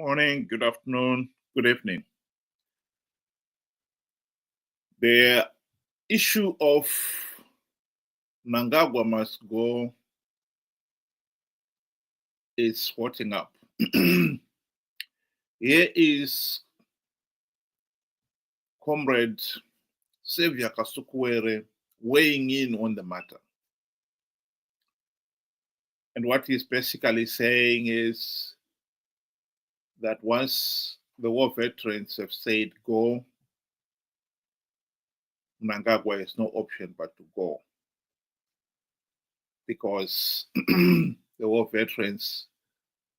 morning, good afternoon, good evening. The issue of Mnangagwa must go is hotting up. Here is Comrade Saviour Kasukuwere weighing in on the matter. And what he's basically saying is that once the war veterans have said go, Mnangagwa has no option but to go. Because the war veterans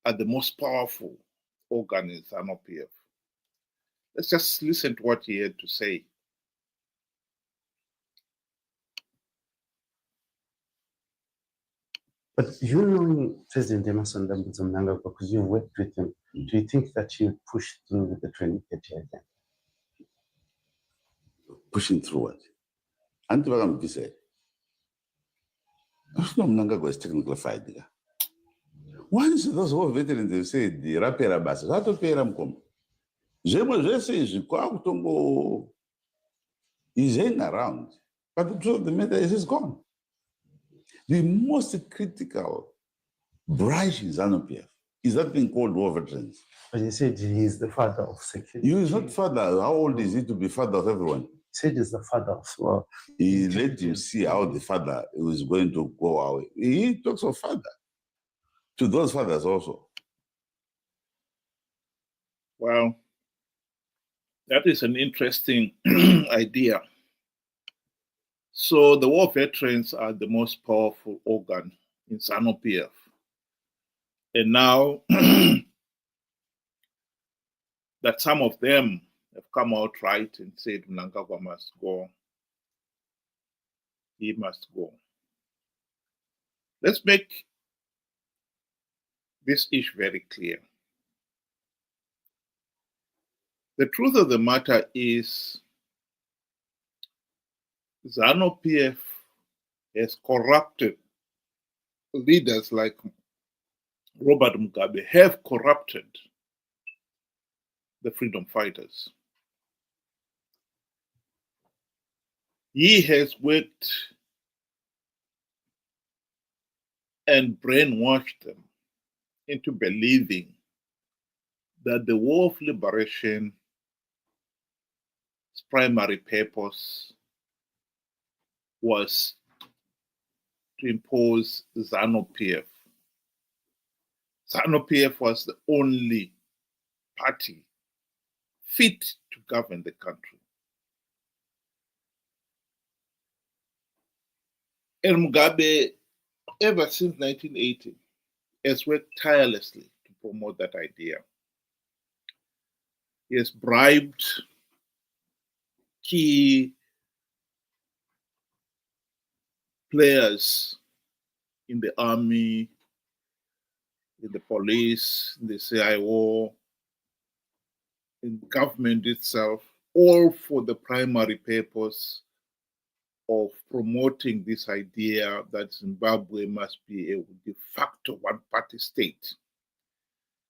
are the most powerful organ in Zanu PF. Let's just listen to what he had to say. But you knowing President Emerson Mnangagwa, because you worked with him, do you think that he would push through with the 2030 again? Pushing through what? Anti say. No, Mnangagwa is technically fight. Once those war veterans have said the rapera bus, how to pay them come? He's hanging around. But the truth of the matter is he's gone. The most critical branch in Zanu PF is that thing called war veterans. But you said he's the father of security. He is not father. How old is he to be father of everyone? He said he's the father of... he let him see how the father was going to go away. He talks of father. To those fathers also. Well, that is an interesting idea. So the war veterans are the most powerful organ in Zanu PF. And now that some of them have come out right and said Mnangagwa must go, he must go. Let's make this issue very clear. The truth of the matter is Zanu PF has corrupted leaders like Robert Mugabe, have corrupted the freedom fighters. He has worked and brainwashed them into believing that the war of liberation's primary purpose was to impose Zanu PF. Zanu PF was the only party fit to govern the country. And Mugabe, ever since 1980, has worked tirelessly to promote that idea. He has bribed key players in the army, in the police, in the CIO, in government itself, all for the primary purpose of promoting this idea that Zimbabwe must be a de facto one-party state.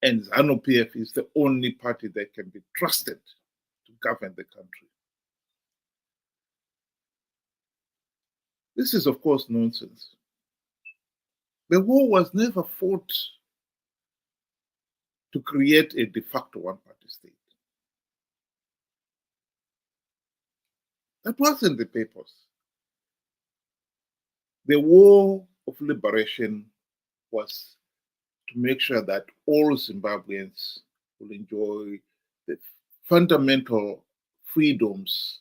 And Zanu PF is the only party that can be trusted to govern the country. This is, of course, nonsense. The war was never fought to create a de facto one-party state. That wasn't the purpose. The war of liberation was to make sure that all Zimbabweans will enjoy the fundamental freedoms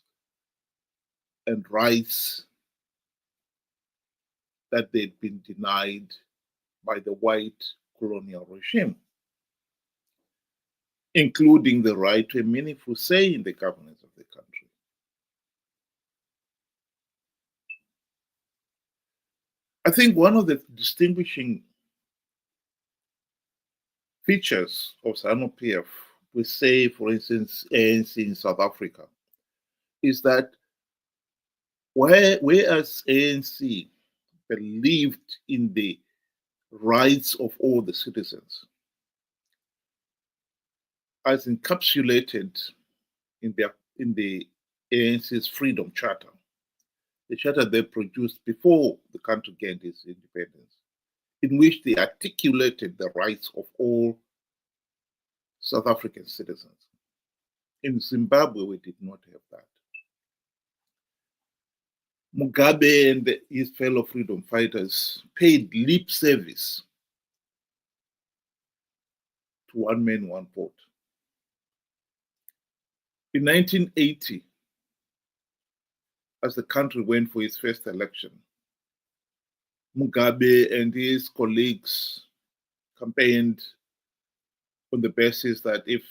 and rights that they'd been denied by the white colonial regime, including the right to a meaningful say in the governance of the country. I think one of the distinguishing features of Zanu PF, we say, for instance, ANC in South Africa, is that whereas ANC believed in the rights of all the citizens, as encapsulated in the ANC's Freedom Charter, the charter they produced before the country gained its independence, in which they articulated the rights of all South African citizens. In Zimbabwe, we did not have that. Mugabe and his fellow freedom fighters paid lip service to one man, one vote. In 1980, as the country went for its first election, Mugabe and his colleagues campaigned on the basis that if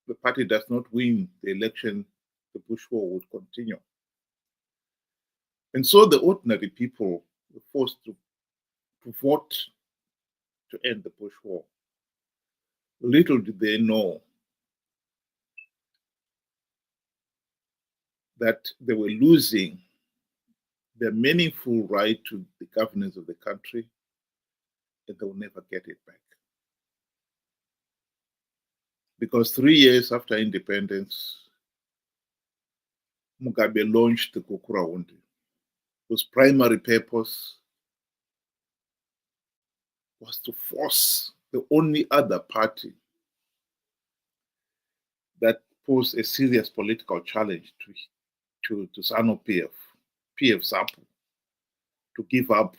the party does not win the election, the Bush War would continue. And so the ordinary people were forced to vote to end the Bush War. Little did they know that they were losing their meaningful right to the governance of the country, and they will never get it back. Because 3 years after independence, Mugabe launched the Kukurahundi, whose primary purpose was to force the only other party that posed a serious political challenge to Zanu PF ZAPU, to give up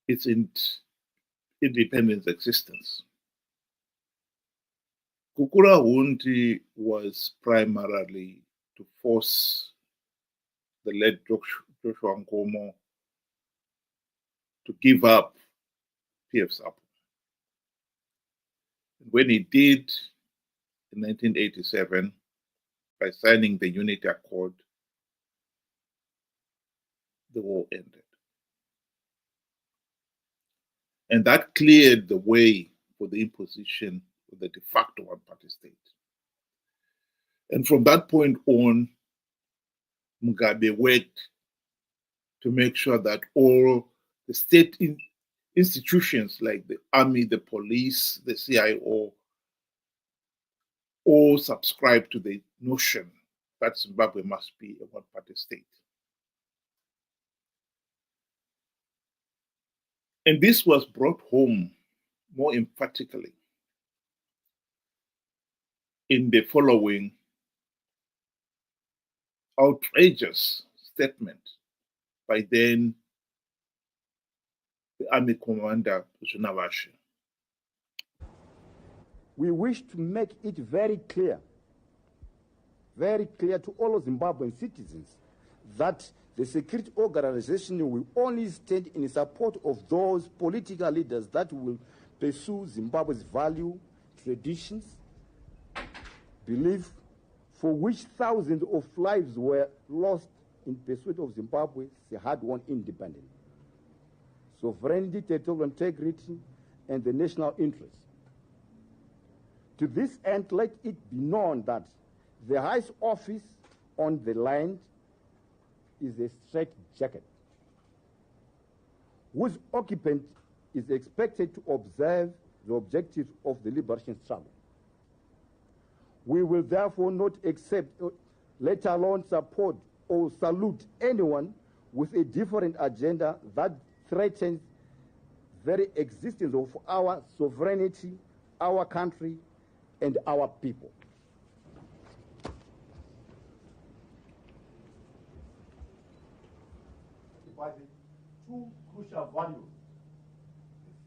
its independence existence. Kukurahundi was primarily to force the late Joshua Nkomo to give up PF ZAPU. When he did in 1987, by signing the Unity Accord, the war ended. And that cleared the way for the imposition of the de facto one-party state. And from that point on, Mugabe worked to make sure that all the state institutions like the army, the police, the CIO, all subscribe to the notion that Zimbabwe must be a one-party state. And this was brought home more emphatically in the following outrageous statement by then the army commander, Zanu. We wish to make it very clear to all Zimbabwean citizens that the security organization will only stand in support of those political leaders that will pursue Zimbabwe's value, traditions, belief, for which thousands of lives were lost in pursuit of Zimbabwe's hard-won independence, sovereignty, territorial integrity, and the national interest. To this end, let it be known that the highest office on the land is a straitjacket, whose occupant is expected to observe the objectives of the liberation struggle. We will therefore not accept, let alone support or salute anyone with a different agenda that threatens the very existence of our sovereignty, our country, and our people. By the two crucial values,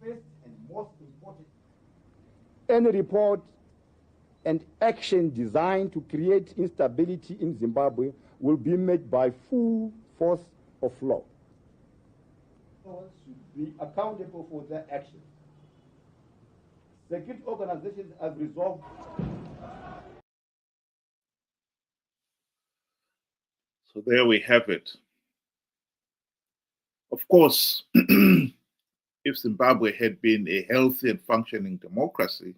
the first and most important, any report and action designed to create instability in Zimbabwe will be made by full force of law. Those should be accountable for their actions. Security organizations have resolved. So there we have it. Of course, if Zimbabwe had been a healthy and functioning democracy,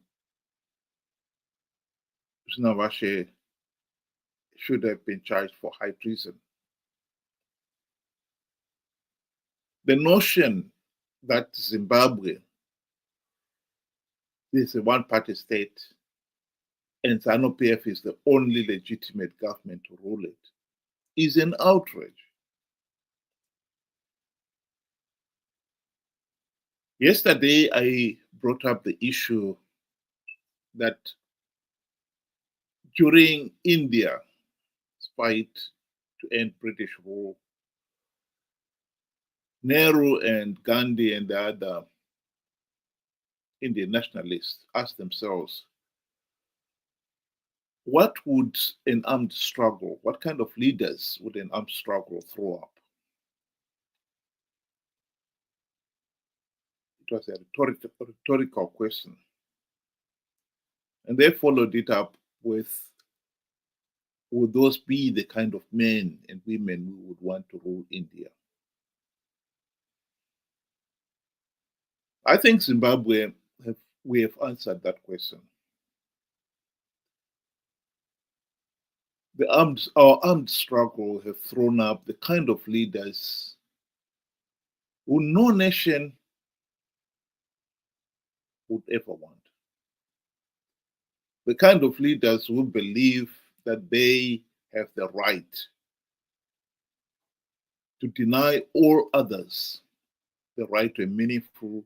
Mnangagwa should have been charged for high treason. The notion that Zimbabwe This is a one-party state, and Zanu PF is the only legitimate government to rule it, is an outrage. Yesterday, I brought up the issue that during India's fight to end British rule, Nehru and Gandhi and the other Indian nationalists asked themselves, what would an armed struggle, what kind of leaders would an armed struggle throw up? It was a rhetorical question. And they followed it up with, would those be the kind of men and women we would want to rule India? I think Zimbabwe, we have answered that question. Our armed struggle have thrown up the kind of leaders who no nation would ever want. The kind of leaders who believe that they have the right to deny all others the right to a meaningful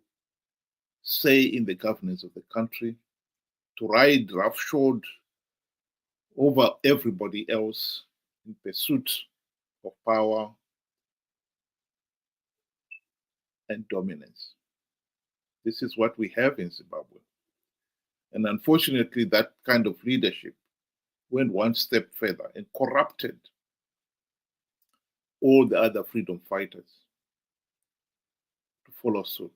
say in the governance of the country, to ride roughshod over everybody else in pursuit of power and dominance. This is what we have in Zimbabwe. And unfortunately, that kind of leadership went one step further and corrupted all the other freedom fighters to follow suit.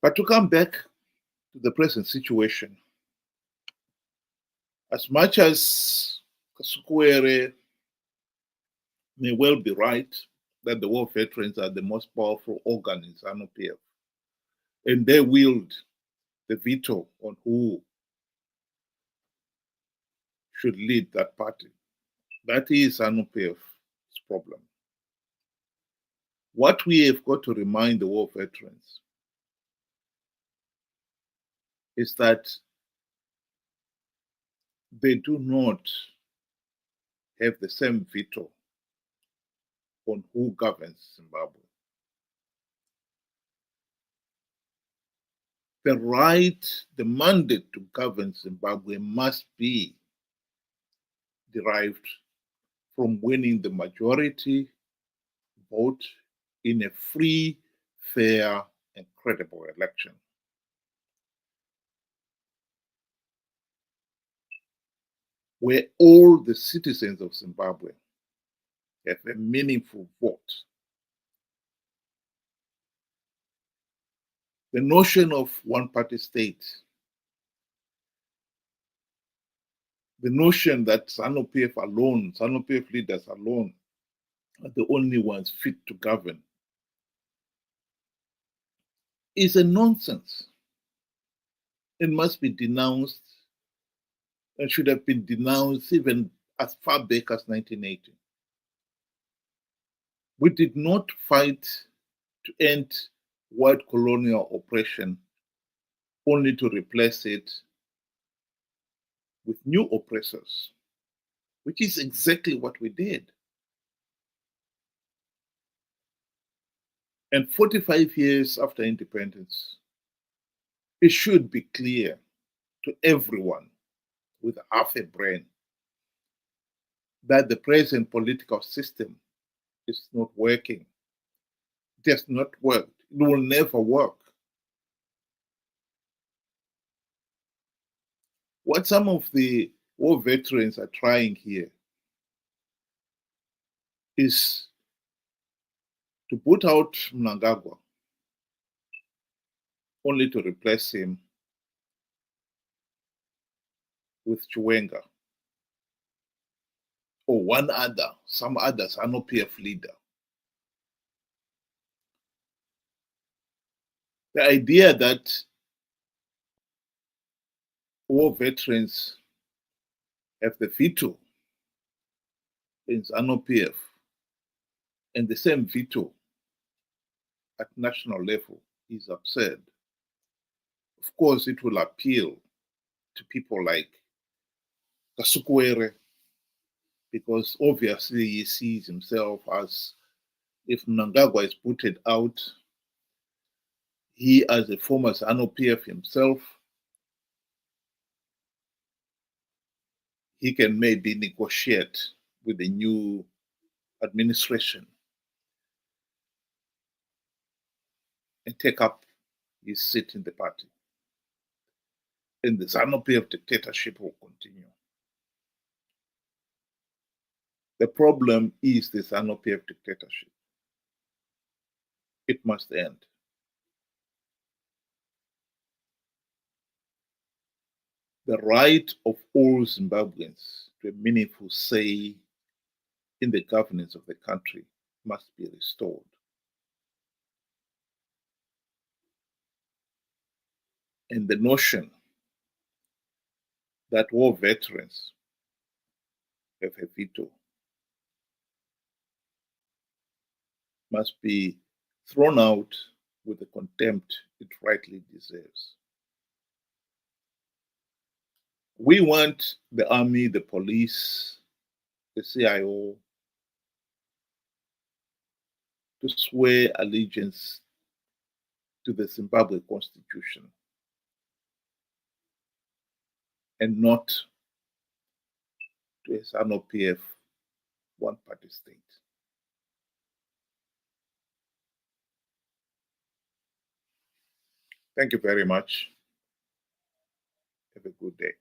But to come back to the present situation, as much as Kasukuwere may well be right that the war veterans are the most powerful organ in Zanu PF, and they wield the veto on who should lead that party. That is Zanu PF's problem. What we have got to remind the war veterans is that they do not have the same veto on who governs Zimbabwe. The right, the mandate to govern Zimbabwe must be derived from winning the majority vote in a free, fair, and credible election. Where all the citizens of Zimbabwe have a meaningful vote. The notion of one-party state, the notion that Zanu PF alone, Zanu PF leaders alone, are the only ones fit to govern, is a nonsense. It must be denounced and should have been denounced even as far back as 1980. We did not fight to end white colonial oppression only to replace it with new oppressors, which is exactly what we did. And 45 years after independence, it should be clear to everyone with half a brain that the present political system is not working. It has not worked. It will never work. What some of the war veterans are trying here is to put out Mnangagwa only to replace him with Chiwenga or some other Zanu PF leader. The idea that war veterans have the veto in Zanu PF and the same veto at national level is absurd. Of course, it will appeal to people like Kasukuwere, because obviously he sees himself as, if Mnangagwa is booted out, he, as a former Zanu PF himself, he can maybe negotiate with the new administration and take up his seat in the party. And the Zanu PF dictatorship will continue. The problem is the Zanu PF dictatorship. It must end. The right of all Zimbabweans to a meaningful say in the governance of the country must be restored. And the notion that war veterans have a veto must be thrown out with the contempt it rightly deserves. We want the army, the police, the CIO to swear allegiance to the Zimbabwe Constitution and not to a Zanu PF one-party state. Thank you very much. Have a good day.